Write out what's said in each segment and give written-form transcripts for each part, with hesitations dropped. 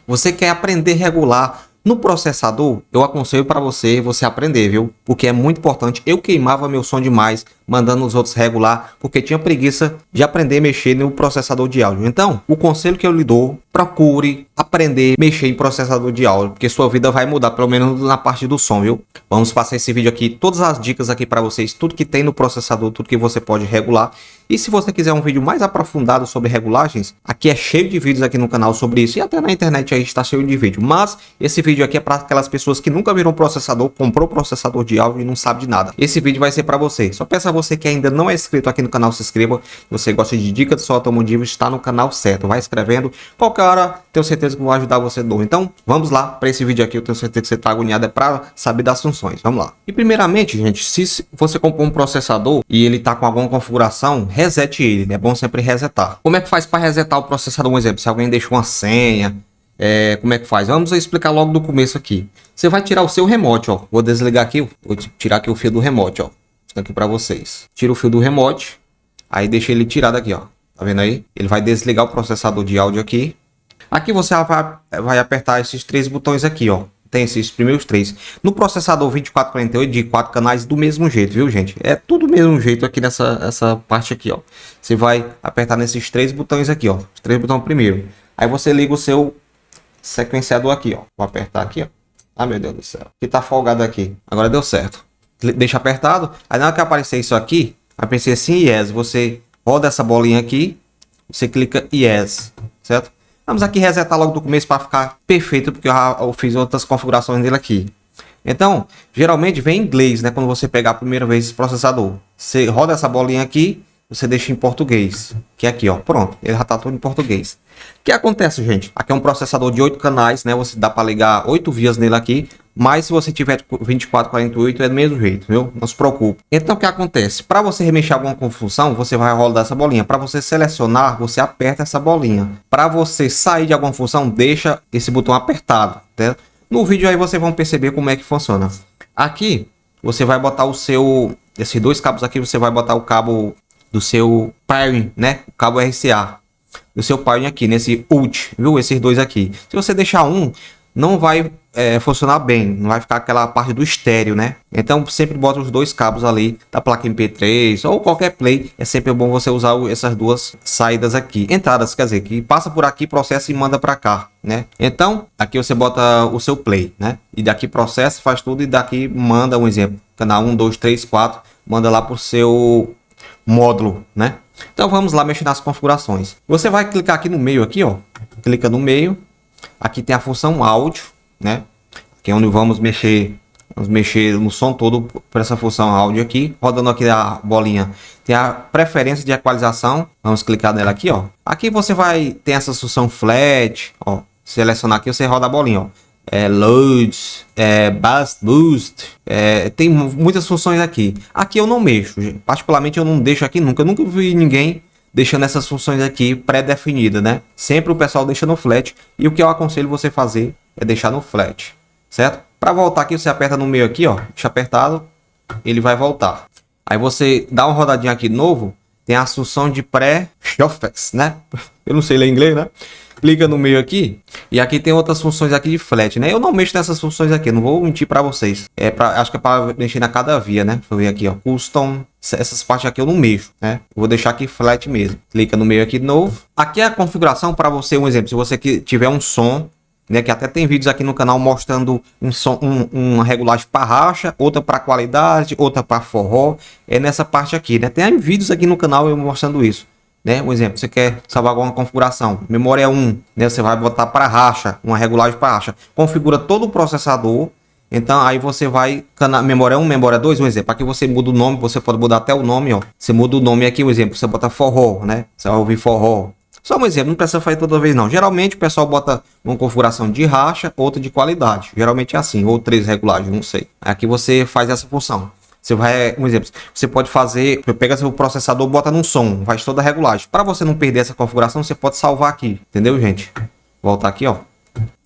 Você quer aprender a regular no processador? Eu aconselho para você aprender, viu? Porque é muito importante. Eu queimava meu som demais mandando os outros regular, porque tinha preguiça de aprender a mexer no processador de áudio. Então, o conselho que eu lhe dou, procure aprender a mexer em processador de áudio, porque sua vida vai mudar, pelo menos na parte do som, viu? Vamos passar esse vídeo aqui, todas as dicas aqui para vocês, tudo que tem no processador, tudo que você pode regular. E se você quiser um vídeo mais aprofundado sobre regulagens, aqui é cheio de vídeos aqui no canal sobre isso, e até na internet aí está cheio de vídeo. Mas esse vídeo aqui é para aquelas pessoas que nunca viram um processador, comprou processador de áudio e não sabe de nada. Esse vídeo vai ser para você. Só peço a você que ainda não é inscrito aqui no canal, se inscreva. Se você gosta de dicas de som automotivo, está no canal certo. Vai escrevendo. Qualquer hora, tenho certeza que vou ajudar você de novo. Então, vamos lá para esse vídeo aqui. Eu tenho certeza que você está agoniado para saber das funções. Vamos lá. E primeiramente, gente, se você comprou um processador e ele está com alguma configuração, resete ele. É bom sempre resetar. Como é que faz para resetar o processador? Um exemplo, se alguém deixou uma senha, como é que faz? Vamos explicar logo do começo aqui. Você vai tirar o seu remote, ó. Vou desligar aqui, vou tirar aqui o fio do remote, ó. Aqui para vocês. Tira o fio do remote, aí deixa ele tirado aqui, ó. Tá vendo aí? Ele vai desligar o processador de áudio aqui. Aqui você vai apertar esses três botões aqui, ó. Tem esses primeiros três. No processador 2448 de 4 canais do mesmo jeito, viu, gente? É tudo do mesmo jeito aqui nessa parte aqui, ó. Você vai apertar nesses três botões aqui, ó. Os três botões primeiro. Aí você liga o seu sequenciador aqui, ó. Vou apertar aqui, ó. Ah, meu Deus do céu. Aqui tá folgado aqui. Agora deu certo. Deixa apertado. Aí na hora que aparecer isso aqui, aparecer assim, yes. Você roda essa bolinha aqui. Você clica yes, certo? Vamos aqui resetar logo do começo para ficar perfeito, porque eu fiz outras configurações dele aqui. Então, geralmente vem em inglês, né? Quando você pegar a primeira vez esse processador. Você roda essa bolinha aqui, você deixa em português. Que é aqui, ó. Pronto, ele já tá todo em português. O que acontece, gente? Aqui é um processador de 8 canais, né? Você dá para ligar 8 vias nele aqui. Mas se você tiver 2448 é do mesmo jeito, viu? Não se preocupe. Então o que acontece? Para você remexer alguma confusão, você vai rodar essa bolinha. Para você selecionar, você aperta essa bolinha. Para você sair de alguma função, deixa esse botão apertado, tá? No vídeo aí vocês vão perceber como é que funciona. Aqui você vai botar esses dois cabos aqui, você vai botar o cabo do seu pairing, né? O cabo RCA do seu pairing aqui nesse ULT, viu? Esses dois aqui. Se você deixar um, não vai funcionar bem, não vai ficar aquela parte do estéreo, né? Então sempre bota os dois cabos ali da placa MP3 ou qualquer play. É sempre bom você usar essas duas saídas aqui, entradas, quer dizer, que passa por aqui, processa e manda para cá, né? Então aqui você bota o seu play, né? E daqui processa, faz tudo e daqui manda um exemplo, canal 1, 2, 3, 4, manda lá pro seu módulo, né? Então vamos lá mexer nas configurações. Você vai clicar aqui no meio aqui, ó. Clica no meio. Aqui tem a função áudio, né? Aqui é onde vamos mexer no som todo por essa função áudio aqui. Rodando aqui a bolinha, tem a preferência de equalização. Vamos clicar nela aqui, ó. Aqui você vai ter essa função flat, ó. Selecionar aqui, você roda a bolinha, ó. Loads, Bass Boost, tem muitas funções aqui. Aqui eu não mexo, particularmente eu não deixo aqui nunca. Eu nunca vi ninguém deixando essas funções aqui pré-definidas, né? Sempre o pessoal deixa no flat. E o que eu aconselho você fazer é deixar no flat, certo? Para voltar aqui, você aperta no meio aqui, ó. Deixa apertado, ele vai voltar. Aí você dá uma rodadinha aqui de novo. Tem a função de pré-shoflex, né? Eu não sei ler inglês, né? Clica no meio aqui. E aqui tem outras funções aqui de flat, né? Eu não mexo nessas funções aqui, não vou mentir para vocês. Acho que é para mexer na cada via, né? Deixa eu ver aqui, ó. Custom. Essas partes aqui eu não mexo, né? Eu vou deixar aqui flat mesmo. Clica no meio aqui de novo. Aqui é a configuração para você, um exemplo. Se você tiver um som, né? Que até tem vídeos aqui no canal mostrando uma regulagem para racha, outra para qualidade, outra para forró. É nessa parte aqui, né? Tem vídeos aqui no canal eu mostrando isso. Né? Um exemplo, você quer salvar alguma configuração, memória 1, né? Você vai botar para racha, uma regulagem para racha, configura todo o processador. Então aí você vai, memória 1, memória 2, um exemplo, aqui você muda o nome, você pode mudar até o nome, ó. Você muda o nome aqui, um exemplo, você bota forró, né? Você vai ouvir forró. Só um exemplo, não precisa fazer toda vez não. Geralmente o pessoal bota uma configuração de racha, outra de qualidade. Geralmente é assim, ou 3 regulagens, não sei. Aqui você faz essa função. Você vai, um exemplo, você pode fazer, pega seu processador, bota num som, faz toda a regulagem. Para você não perder essa configuração, você pode salvar aqui, entendeu, gente? Voltar aqui, ó.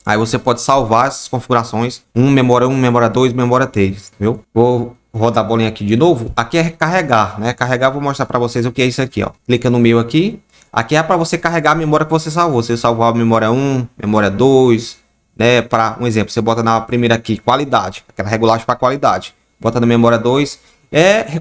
Aí você pode salvar essas configurações, memória 1, memória 2, memória 3, viu? Vou rodar a bolinha aqui de novo. Aqui é carregar, né? Carregar, vou mostrar para vocês o que é isso aqui, ó. Clica no meio aqui, Aqui é para você carregar a memória que você salvou. Você salvou a memória 1, memória 2, né? Para um exemplo, você bota na primeira aqui, qualidade, aquela regulagem para qualidade. Bota na memória 2,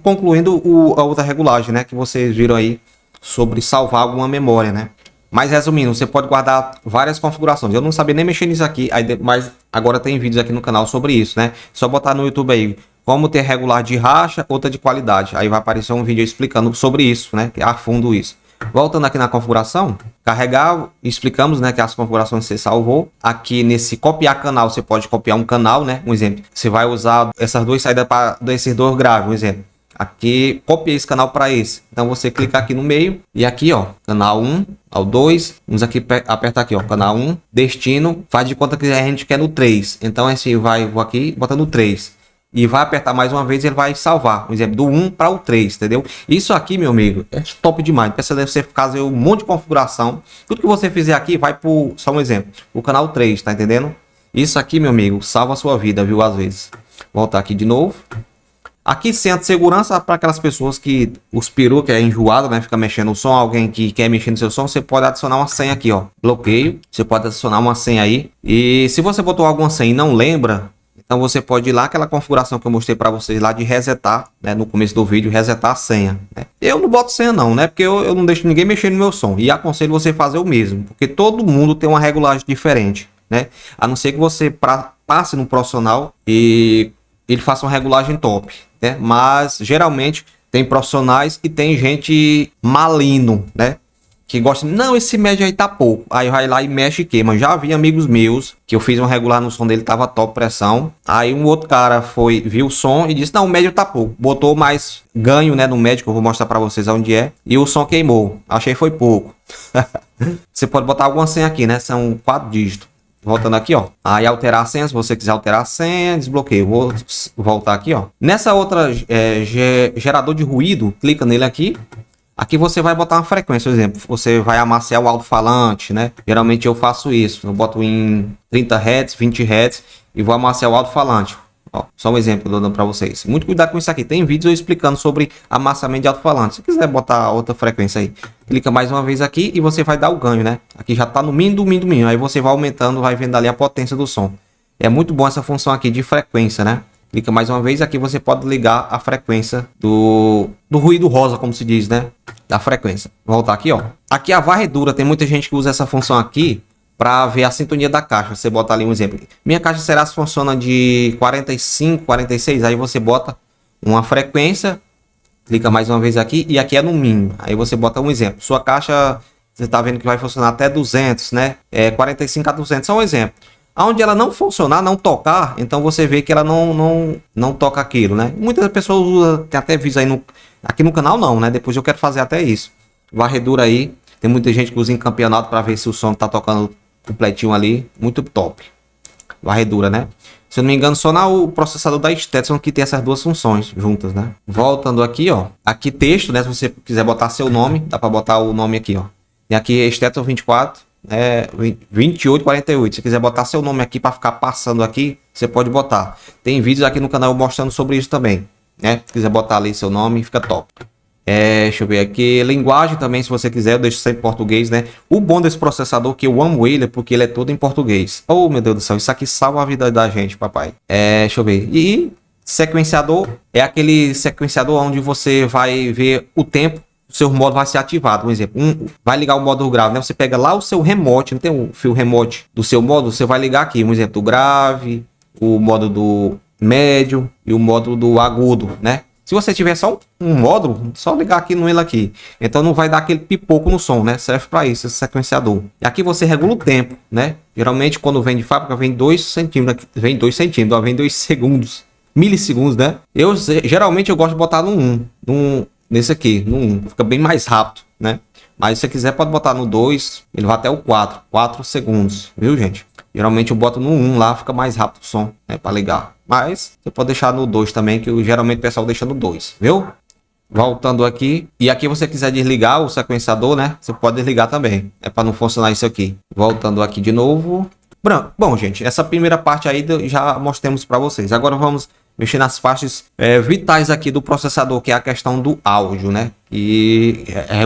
concluindo a outra regulagem, né? Que vocês viram aí sobre salvar alguma memória, né? Mas resumindo, você pode guardar várias configurações. Eu não sabia nem mexer nisso aqui, mas agora tem vídeos aqui no canal sobre isso, né? Só botar no YouTube aí, como ter regular de racha, outra de qualidade. Aí vai aparecer um vídeo explicando sobre isso, né? A fundo isso. Voltando aqui na configuração, carregar, explicamos, né, que as configurações você salvou. Aqui nesse copiar canal, você pode copiar um canal, né? Um exemplo, você vai usar essas duas saídas para esses dois graves, um exemplo. Aqui, copiei esse canal para esse. Então você clica aqui no meio e aqui, ó, canal 1 ao 2. Vamos aqui apertar aqui, ó, canal 1, destino, faz de conta que a gente quer no 3. Então esse vou aqui, bota no 3. E vai apertar mais uma vez, ele vai salvar, por exemplo, do 1 para o 3, entendeu? Isso aqui, meu amigo, é top demais. Precisa você fazer um monte de configuração. Tudo que você fizer aqui vai por, só um exemplo, o canal 3, tá entendendo? Isso aqui, meu amigo, salva a sua vida, viu, às vezes. Voltar aqui de novo. Aqui, centro de segurança para aquelas pessoas que os peru que é enjoado, né? Fica mexendo o som. Alguém que quer mexer no seu som, você pode adicionar uma senha aqui, ó. Bloqueio. Você pode adicionar uma senha aí. E se você botou alguma senha e não lembra, então você pode ir lá, aquela configuração que eu mostrei para vocês lá de resetar, né? No começo do vídeo, resetar a senha, né? Eu não boto senha não, né? Porque eu não deixo ninguém mexer no meu som. E aconselho você fazer o mesmo. Porque todo mundo tem uma regulagem diferente, né? A não ser que você passe no profissional e ele faça uma regulagem top, né? Mas geralmente tem profissionais e tem gente malino, né? Que gosta, não, esse médio aí tá pouco. Aí vai lá e mexe e queima. Já vi amigos meus que eu fiz um regular no som dele, tava top pressão. Aí um outro cara viu o som e disse, não, o médio tá pouco. Botou mais ganho, né, no médio, que eu vou mostrar pra vocês onde é. E o som queimou. Achei foi pouco. Você pode botar alguma senha aqui, né? São 4 dígitos. Voltando aqui, ó. Aí alterar a senha, se você quiser alterar a senha, desbloqueio. Vou voltar aqui, ó. Nessa outra gerador de ruído, clica nele aqui. Aqui você vai botar uma frequência, por exemplo. Você vai amaciar o alto-falante, né? Geralmente eu faço isso. Eu boto em 30 Hz, 20 Hz e vou amaciar o alto-falante. Ó, só um exemplo que eu tô dando para vocês. Muito cuidado com isso aqui. Tem vídeos eu explicando sobre amassamento de alto-falante. Se quiser botar outra frequência aí, clica mais uma vez aqui e você vai dar o ganho, né? Aqui já tá no mínimo do mínimo do mínimo. Aí você vai aumentando, vai vendo ali a potência do som. É muito bom essa função aqui de frequência, né? Clica mais uma vez, aqui você pode ligar a frequência do ruído rosa, como se diz, né? Da frequência. Vou voltar aqui, ó. Aqui a varredura, tem muita gente que usa essa função aqui para ver a sintonia da caixa. Você bota ali um exemplo. Minha caixa será se funciona de 45, 46, aí você bota uma frequência, clica mais uma vez aqui e aqui é no mínimo. Aí você bota um exemplo. Sua caixa, você tá vendo que vai funcionar até 200, né? 45 a 200, só um exemplo. Onde ela não funcionar, não tocar, então você vê que ela não toca aquilo, né? Muitas pessoas usam, tem até vídeos aí aqui no canal não, né? Depois eu quero fazer até isso. Varredura aí, tem muita gente que usa em campeonato para ver se o som tá tocando completinho ali, muito top. Varredura, né? Se eu não me engano, só no processador da Stetson que tem essas duas funções juntas, né? Voltando aqui, ó. Aqui texto, né? Se você quiser botar seu nome, dá para botar o nome aqui, ó. E aqui Stetson 24. 2848. Se quiser botar seu nome aqui para ficar passando aqui, você pode botar. Tem vídeos aqui no canal mostrando sobre isso também, né? Se quiser botar ali seu nome, fica top. Deixa eu ver aqui. Linguagem também, se você quiser, eu deixo sempre em português, né? O bom desse processador que eu amo ele é porque ele é todo em português. Oh, meu Deus do céu, isso aqui salva a vida da gente, papai. Deixa eu ver. E sequenciador é aquele sequenciador onde você vai ver o tempo. O seu modo vai ser ativado, um exemplo, vai ligar o modo grave, né? Você pega lá o seu remote, não tem o fio remote do seu modo, você vai ligar aqui, um exemplo, do grave, o modo do médio e o modo do agudo, né? Se você tiver só um módulo, só ligar aqui no ele aqui, então não vai dar aquele pipoco no som, né? Serve para isso, esse sequenciador. E aqui você regula o tempo, né? Geralmente quando vem de fábrica vem 2 centímetros, vem 2 centímetros, vem 2 segundos, milissegundos, né? Geralmente eu gosto de botar no 1. Nesse aqui, no 1, fica bem mais rápido, né? Mas se você quiser pode botar no 2, ele vai até o 4 segundos, viu gente? Geralmente eu boto no 1 lá, fica mais rápido o som, né? Para ligar. Mas você pode deixar no 2 também, que geralmente o pessoal deixa no 2, viu? Voltando aqui, e aqui você quiser desligar o sequenciador, né? Você pode desligar também, é para não funcionar isso aqui. Voltando aqui de novo. Bom, gente, essa primeira parte aí já mostramos para vocês. Agora vamos mexer nas partes vitais aqui do processador, que é a questão do áudio, né? E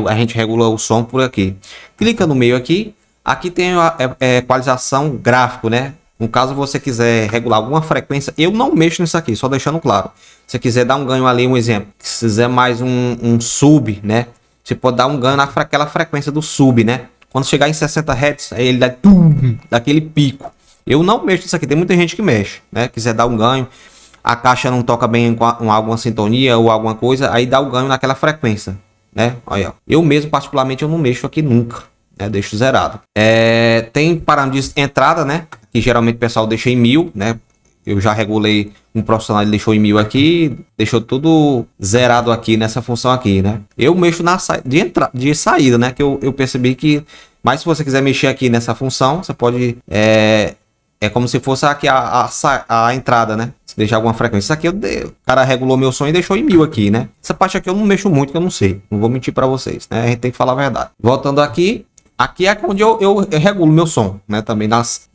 a gente regula o som por aqui. Clica no meio aqui. Aqui tem a equalização gráfico, né? No caso você quiser regular alguma frequência, eu não mexo nisso aqui, só deixando claro. Se você quiser dar um ganho ali, um exemplo, se quiser mais um sub, né? Você pode dar um ganho naquela frequência do sub, né? Quando chegar em 60 Hz, aí ele dá daquele pico. Eu não mexo nisso aqui, tem muita gente que mexe, né? Quiser dar um ganho, a caixa não toca bem com alguma sintonia ou alguma coisa, aí dá o ganho naquela frequência, né? Aí, ó. Eu mesmo, particularmente, eu não mexo aqui nunca, né? Deixo zerado. Tem parâmetro de entrada, né? Que geralmente o pessoal deixa em 1000, né? Eu já regulei um profissional, ele deixou em 1000 aqui, deixou tudo zerado aqui nessa função aqui, né? Eu mexo na de saída, né? Que eu percebi que, mas se você quiser mexer aqui nessa função, você pode, como se fosse aqui a entrada, né? Se deixar alguma frequência. Isso aqui o cara regulou meu som e deixou em 1000 aqui, né? Essa parte aqui eu não mexo muito, que eu não sei. Não vou mentir para vocês, né? A gente tem que falar a verdade. Voltando aqui. Aqui é onde eu regulo meu som, né? Também nas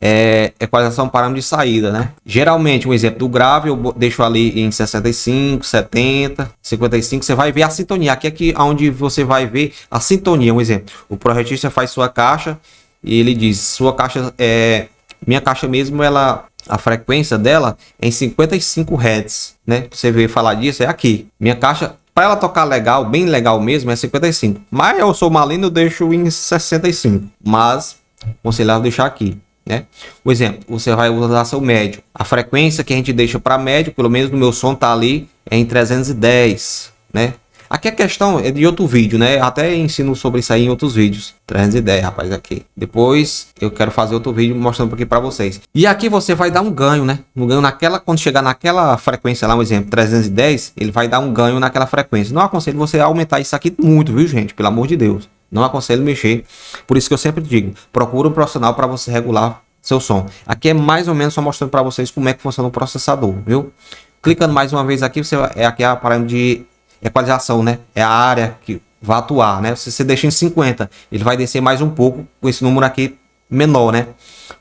equalização parâmetro de saída, né? Geralmente, um exemplo do grave, eu deixo ali em 65, 70, 55. Você vai ver a sintonia. Aqui é onde você vai ver a sintonia. Um exemplo. O projetista faz sua caixa e ele diz: sua caixa minha caixa mesmo, a frequência dela é em 55 Hz, né? Você veio falar disso, é aqui. Minha caixa, para ela tocar legal, bem legal mesmo, é 55. Mas eu sou malino, eu deixo em 65. Mas, aconselhável deixar aqui, né? Por exemplo, você vai usar seu médio. A frequência que a gente deixa para médio, pelo menos no meu som tá ali, é em 310, né? Aqui a questão é de outro vídeo, né? Até ensino sobre isso aí em outros vídeos. 310, rapaz, aqui. Depois eu quero fazer outro vídeo mostrando aqui para vocês. E aqui você vai dar um ganho, né? Um ganho quando chegar naquela frequência lá, um exemplo, 310, ele vai dar um ganho naquela frequência. Não aconselho você aumentar isso aqui muito, viu, gente? Pelo amor de Deus. Não aconselho mexer. Por isso que eu sempre digo, procura um profissional para você regular seu som. Aqui é mais ou menos só mostrando para vocês como é que funciona o processador, viu? Clicando mais uma vez aqui, aqui é a parâmetro de equalização, né? É a área que vai atuar, né? Se você deixa em 50, ele vai descer mais um pouco com esse número aqui menor, né?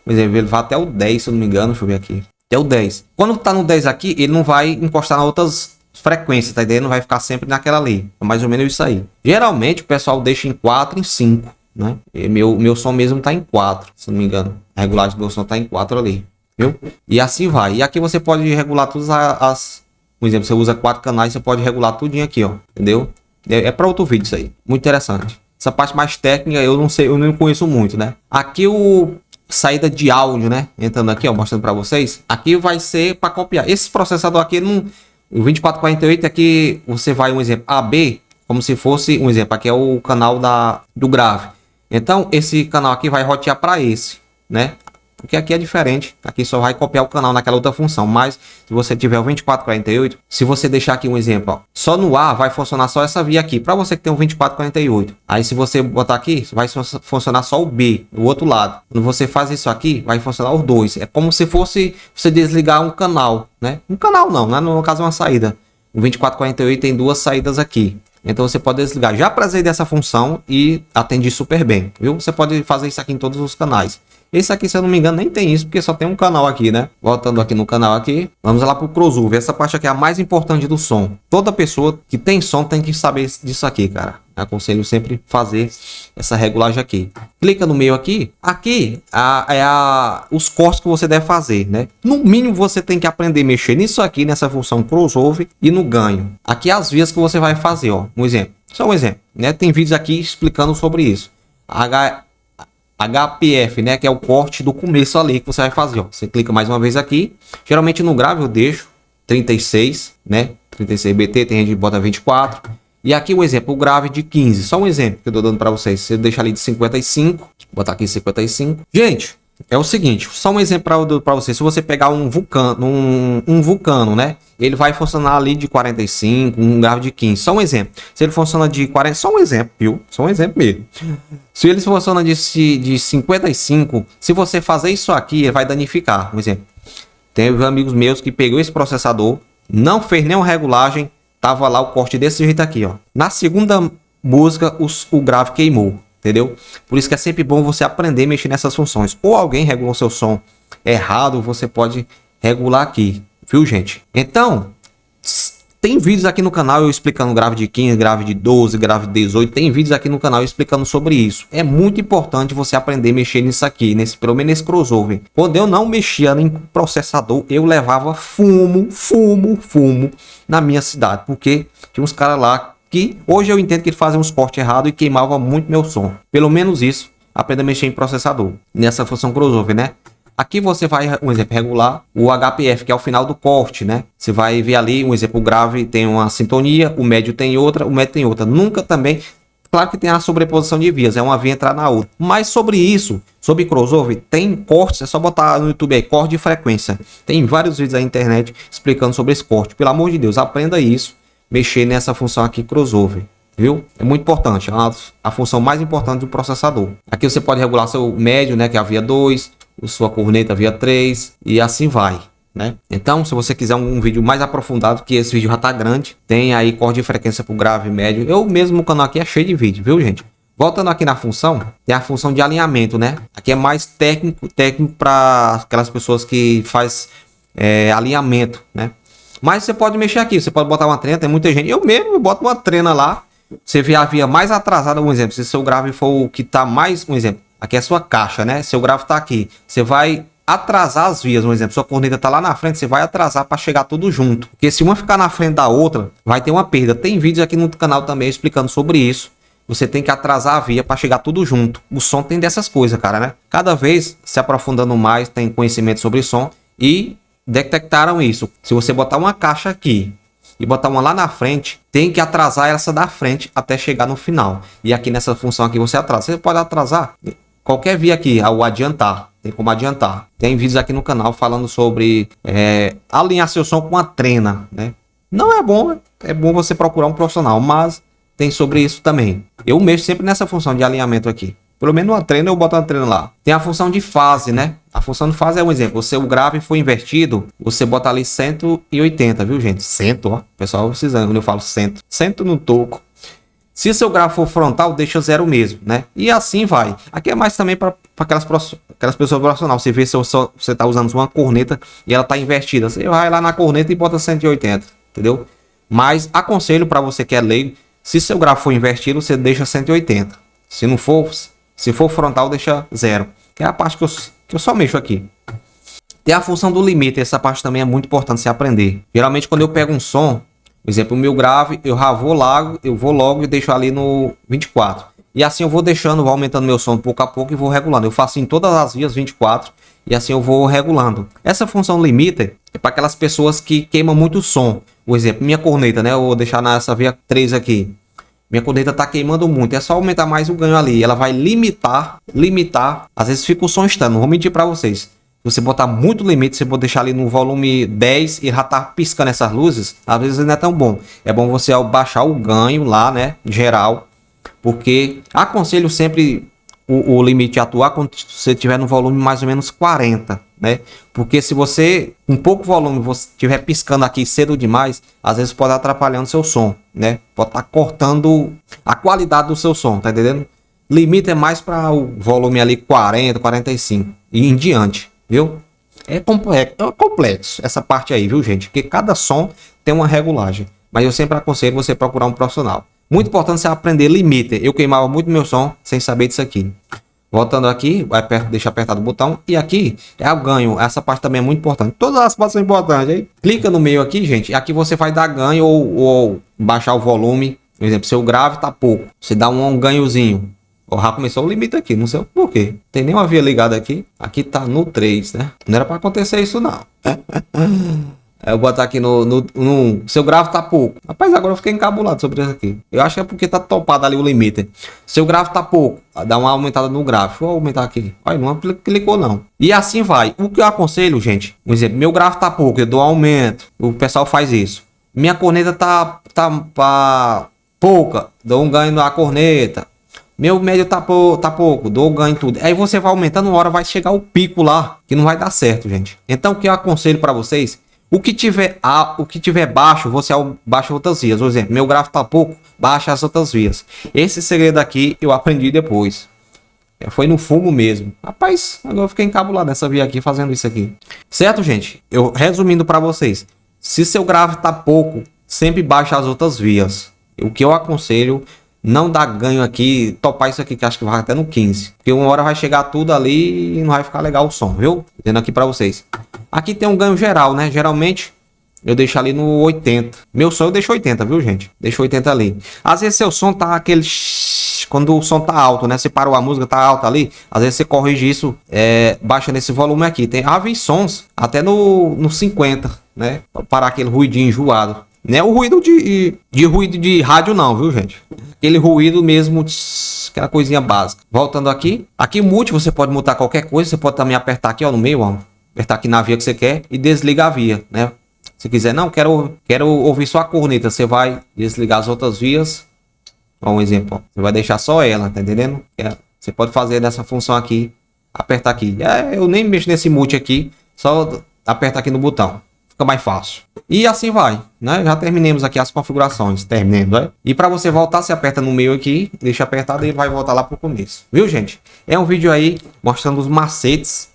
Por exemplo, ele vai até o 10, se eu não me engano, deixa eu ver aqui. Até o 10. Quando tá no 10 aqui, ele não vai encostar nas outras frequências, tá entendendo? Não vai ficar sempre naquela ali. É mais ou menos isso aí. Geralmente o pessoal deixa em 4, em 5, né? E meu som mesmo tá em 4, se não me engano. A regulagem do meu som tá em 4 ali, viu? E assim vai. E aqui você pode regular todas por exemplo, você usa 4 canais, você pode regular tudinho aqui, ó, entendeu? É para outro vídeo isso aí, muito interessante. Essa parte mais técnica eu não sei, eu não conheço muito, né? Aqui saída de áudio, né? Entrando aqui, ó, mostrando para vocês. Aqui vai ser para copiar. Esse processador aqui, o 2448 aqui, você vai um exemplo AB, como se fosse um exemplo. Aqui é o canal do grave. Então esse canal aqui vai rotear para esse, né? Porque aqui é diferente, aqui só vai copiar o canal naquela outra função, mas se você tiver o 2448, se você deixar aqui um exemplo, ó, só no A vai funcionar só essa via aqui, para você que tem um 2448. Aí se você botar aqui, vai funcionar só o B, o outro lado. Quando você faz isso aqui, vai funcionar os dois. É como se fosse você desligar um canal, né? Um canal não, né? No caso é uma saída. O 2448 tem duas saídas aqui. Então você pode desligar. Já prazer dessa função e atendi super bem, viu? Você pode fazer isso aqui em todos os canais. Esse aqui, se eu não me engano, nem tem isso, porque só tem um canal aqui, né? Voltando aqui no canal aqui, vamos lá pro crossover. Essa parte aqui é a mais importante do som. Toda pessoa que tem som tem que saber disso aqui, cara. Aconselho sempre fazer essa regulagem aqui. Clica no meio aqui. Aqui os cortes que você deve fazer, né? No mínimo você tem que aprender a mexer nisso aqui, nessa função crossover e no ganho. Aqui as vias que você vai fazer, ó. Um exemplo. Só um exemplo, né? Tem vídeos aqui explicando sobre isso. HPF, né, que é o corte do começo ali que você vai fazer, ó. Você clica mais uma vez aqui. Geralmente no grave eu deixo 36, né? 36 BT, tem gente que bota 24. E aqui um exemplo, o grave de 15. Só um exemplo que eu tô dando para vocês. Você deixa ali de 55, botar aqui 55. Gente, é o seguinte, só um exemplo para vocês. Se você pegar um vulcano, né? Ele vai funcionar ali de 45, um grave de 15. Só um exemplo. Se ele funciona de 40, só um exemplo, viu? Só um exemplo mesmo. Se ele funciona de 55, se você fazer isso aqui, ele vai danificar. Um exemplo. Tem amigos meus que pegou esse processador, não fez nenhuma regulagem, tava lá o corte desse jeito aqui, ó. Na segunda música, o grave queimou. Entendeu? Por isso que é sempre bom você aprender a mexer nessas funções. Ou alguém regulou seu som errado, você pode regular aqui, viu, gente? Então, tem vídeos aqui no canal eu explicando grave de 15, grave de 12, grave de 18. Tem vídeos aqui no canal explicando sobre isso. É muito importante você aprender a mexer nisso aqui, pelo menos nesse crossover. Quando eu não mexia em processador, eu levava fumo na minha cidade. Porque tinha uns caras lá que hoje eu entendo que eles fazem uns cortes errados e queimavam muito meu som. Pelo menos isso, aprenda a mexer em processador. Nessa função crossover, né? Aqui você vai, um exemplo, regular o HPF, que é o final do corte, né? Você vai ver ali, um exemplo, o grave tem uma sintonia, o médio tem outra, o médio tem outra. Nunca também, claro que tem a sobreposição de vias, é uma via entrar na outra. Mas sobre isso, sobre crossover, tem cortes, é só botar no YouTube aí, corte de frequência. Tem vários vídeos aí na internet explicando sobre esse corte. Pelo amor de Deus, aprenda isso, mexer nessa função aqui, crossover. Viu? É muito importante, é a função mais importante do processador. Aqui você pode regular seu médio, né, que é a via 2, sua corneta via 3 e assim vai, né? Então, se você quiser um vídeo mais aprofundado, que esse vídeo já tá grande, tem aí corte de frequência para o grave, médio. Eu mesmo, o canal aqui é cheio de vídeo, viu, gente? Voltando aqui na função, tem a função de alinhamento, né? Aqui é mais técnico para aquelas pessoas que faz alinhamento, né? Mas você pode mexer aqui, você pode botar uma trena, tem muita gente. Eu mesmo boto uma trena lá. Você vê a via mais atrasada, um exemplo. Se seu grave for o que tá mais, um exemplo. Aqui é a sua caixa, né? Seu grave tá aqui. Você vai atrasar as vias, um exemplo. Sua corneta tá lá na frente, você vai atrasar para chegar tudo junto. Porque se uma ficar na frente da outra, vai ter uma perda. Tem vídeos aqui no canal também explicando sobre isso. Você tem que atrasar a via para chegar tudo junto. O som tem dessas coisas, cara, né? Cada vez se aprofundando mais, tem conhecimento sobre som e detectaram isso. Se você botar uma caixa aqui e botar uma lá na frente, tem que atrasar essa da frente até chegar no final. E aqui nessa função aqui você atrasa. Você pode atrasar qualquer via aqui, ao adiantar. Tem como adiantar. Tem vídeos aqui no canal falando sobre alinhar seu som com a trena, né? Não é bom, é bom você procurar um profissional, mas tem sobre isso também. Eu mexo sempre nessa função de alinhamento aqui. Pelo menos uma trena eu boto uma trena lá. Tem a função de fase, né? A função de fase é um exemplo. Se o grave for invertido, você bota ali 180, viu, gente? 100, ó. O pessoal precisando quando eu falo 100. 100 no toco. Se seu grave for frontal, deixa 0 mesmo, né? E assim vai. Aqui é mais também para aquelas pessoas profissionais. Você vê se você está usando uma corneta e ela está invertida. Você vai lá na corneta e bota 180, entendeu? Mas aconselho para você que é leigo, se seu grave for invertido, você deixa 180. Se não for, se for frontal, deixa 0. Que é a parte que eu só mexo aqui. Tem a função do limite. Essa parte também é muito importante você aprender. Geralmente quando eu pego um som, por exemplo, o meu grave, eu vou logo e deixo ali no 24. E assim eu vou deixando, vou aumentando meu som pouco a pouco e vou regulando. Eu faço em todas as vias 24 e assim eu vou regulando. Essa função limiter é para aquelas pessoas que queimam muito som. Por exemplo, minha corneta, né? Eu vou deixar nessa via 3 aqui. Minha corneta tá queimando muito. É só aumentar mais o ganho ali. Ela vai limitar. Às vezes fica o som estando. Não vou mentir para vocês. Se você botar muito limite, você pode deixar ali no volume 10 e já tá piscando essas luzes, às vezes não é tão bom. É bom você baixar o ganho lá, né, geral, porque aconselho sempre o limite atuar quando você tiver no volume mais ou menos 40, né? Porque se você, com pouco volume, você estiver piscando aqui cedo demais, às vezes pode atrapalhando seu som, né? Pode estar cortando a qualidade do seu som, tá entendendo? Limite é mais para o volume ali 40, 45 e em diante. Viu? É complexo essa parte aí, viu, gente? Porque cada som tem uma regulagem. Mas eu sempre aconselho você procurar um profissional. Muito importante você aprender limite. Eu queimava muito meu som sem saber disso aqui. Voltando aqui, deixa apertado o botão. E aqui é o ganho. Essa parte também é muito importante. Todas as partes são importantes, hein? Clica no meio aqui, gente. Aqui você vai dar ganho ou baixar o volume. Por exemplo, seu grave tá pouco. Você dá um ganhozinho. Já começou o limite aqui, não sei o porquê. Tem nenhuma via ligada aqui. Aqui tá no 3, né? Não era pra acontecer isso, não. Eu vou botar aqui no seu grave tá pouco. Rapaz, agora eu fiquei encabulado sobre isso aqui. Eu acho que é porque tá topado ali o limite. Seu grave tá pouco. Dá uma aumentada no grave. Deixa eu aumentar aqui. Olha, não clicou não. E assim vai. O que eu aconselho, gente. Por exemplo, meu grave tá pouco. Eu dou aumento. O pessoal faz isso. Minha corneta tá pouca. Dou um ganho na corneta. Meu médio tá pouco, dou ganho em tudo. Aí você vai aumentando, uma hora vai chegar o pico lá, que não vai dar certo, gente. Então o que eu aconselho para vocês, o que tiver baixo, você baixa outras vias. Por exemplo, meu grave tá pouco, baixa as outras vias. Esse segredo aqui eu aprendi depois. Foi no fumo mesmo. Rapaz, agora eu fiquei encabulado nessa via aqui fazendo isso aqui. Certo, gente? Eu resumindo para vocês. Se seu grave tá pouco, sempre baixa as outras vias. O que eu aconselho, não dá ganho aqui, topar isso aqui que acho que vai até no 15. Porque uma hora vai chegar tudo ali e não vai ficar legal o som, viu? Dizendo aqui para vocês. Aqui tem um ganho geral, né? Geralmente eu deixo ali no 80. Meu som eu deixo 80, viu, gente? Deixo 80 ali. Às vezes seu som tá aquele... Quando o som tá alto, né? Você parou a música, tá alta ali. Às vezes você corrige isso, baixa nesse volume aqui. Tem sons até no 50, né? Pra parar aquele ruidinho enjoado. Não é o ruído ruído de rádio não, viu, gente? Aquele ruído mesmo, aquela coisinha básica. Voltando aqui. Aqui mute, você pode mutar qualquer coisa. Você pode também apertar aqui, ó, no meio, ó. Apertar aqui na via que você quer e desligar a via, né? Se quiser, não, quero ouvir só a corneta. Você vai desligar as outras vias. Ó, um exemplo, ó. Você vai deixar só ela, tá entendendo? Você pode fazer nessa função aqui. Apertar aqui. Eu nem mexo nesse mute aqui. Só apertar aqui no botão. Fica mais fácil. E assim vai, né? Já terminamos aqui as configurações. Terminemos, né? E para você voltar, você aperta no meio aqui. Deixa apertado e ele vai voltar lá pro começo. Viu, gente? É um vídeo aí mostrando os macetes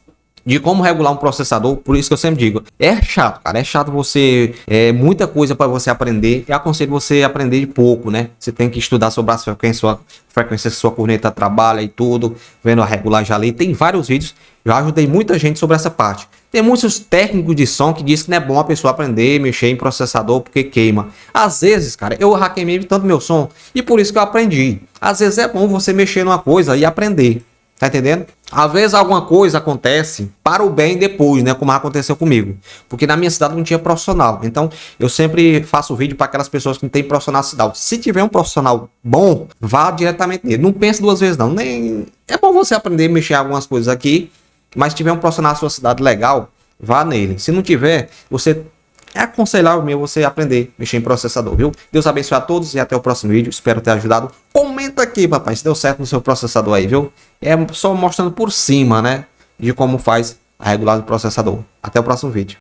de como regular um processador. Por isso que eu sempre digo, é chato, cara, é chato você, muita coisa para você aprender. Eu aconselho você aprender de pouco, né? Você tem que estudar sobre as frequências que sua corneta trabalha e tudo, vendo a regulagem ali. Tem vários vídeos, eu ajudei muita gente sobre essa parte. Tem muitos técnicos de som que dizem que não é bom a pessoa aprender a mexer em processador porque queima. Às vezes, cara, eu hackeei tanto meu som e por isso que eu aprendi. Às vezes é bom você mexer numa coisa e aprender. Tá entendendo? Às vezes alguma coisa acontece para o bem depois, né? Como aconteceu comigo. Porque na minha cidade não tinha profissional. Então eu sempre faço vídeo para aquelas pessoas que não tem profissional na cidade. Se tiver um profissional bom, vá diretamente nele. Não pense duas vezes não. Nem... É bom você aprender a mexer em algumas coisas aqui. Mas se tiver um profissional na sua cidade legal, vá nele. Se não tiver, você... É aconselhável mesmo você aprender a mexer em processador, viu? Deus abençoe a todos e até o próximo vídeo. Espero ter ajudado. Comenta aqui, papai, se deu certo no seu processador aí, viu? É só mostrando por cima, né? De como faz a regulagem do processador. Até o próximo vídeo.